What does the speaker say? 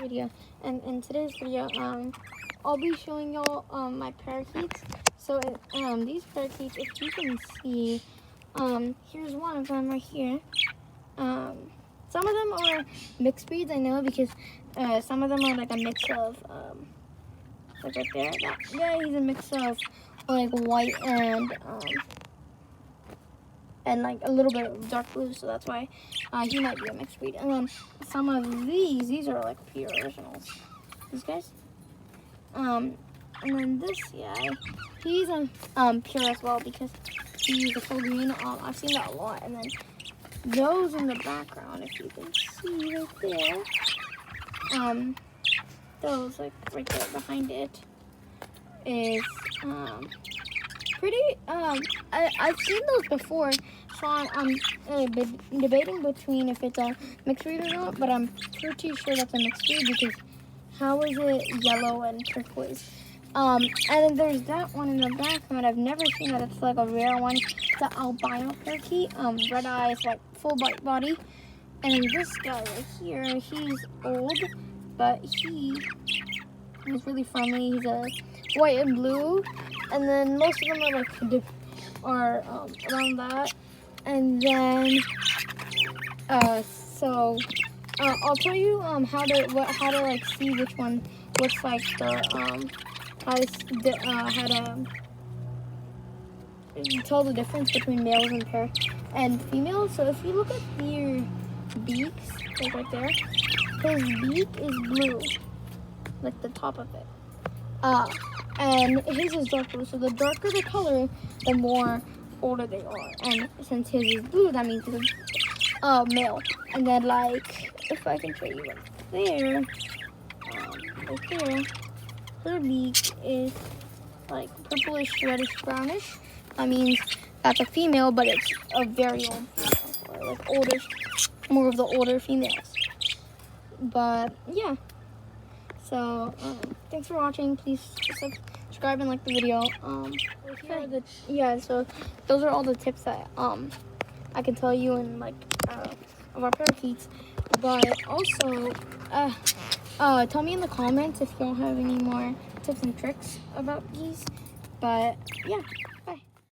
video, and in today's video, I'll be showing y'all my parakeets. So these parakeets, if you can see, here's one of them right here. Some of them are mixed breeds, I know, because some of them are like a mix of like right there. Yeah, he's a mix of like white and like a little bit of dark blue, so that's why he might be a mixed breed. And then some of these are like pure originals. These guys. And then this guy, he's pure as well because he's a full green. I've seen that a lot. And then those in the background, if you can see right there, those like right there behind it is pretty. I've seen those before, so I'm debating between if it's a mixed breed or not, but I'm pretty sure that's a mixed breed because how is it yellow and turquoise? And then there's that one in the background. I've never seen that. It's like a rare one. It's an albino parakeet. Red eyes, like full white body. And then this guy right here, he's old, but he's really friendly. He's a white and blue. And then most of them are like around that. And then I'll tell you how to like see which one looks like the how to tell the difference between males and females. So if you look at their beaks, like right there, his beak is blue, like the top of it. And his is dark blue. So the darker the color, the more older they are. And since his is blue, that means he's a male. And then like, if I can show you right there, right there, her beak is like purplish, reddish, brownish. That means that's a female, but it's a very old female, or like oldish, more of the older females. But yeah. So, thanks for watching. Please subscribe and like the video. So those are all the tips that I can tell you and like of our parakeets. But also, tell me in the comments if y'all have any more tips and tricks about these. But yeah.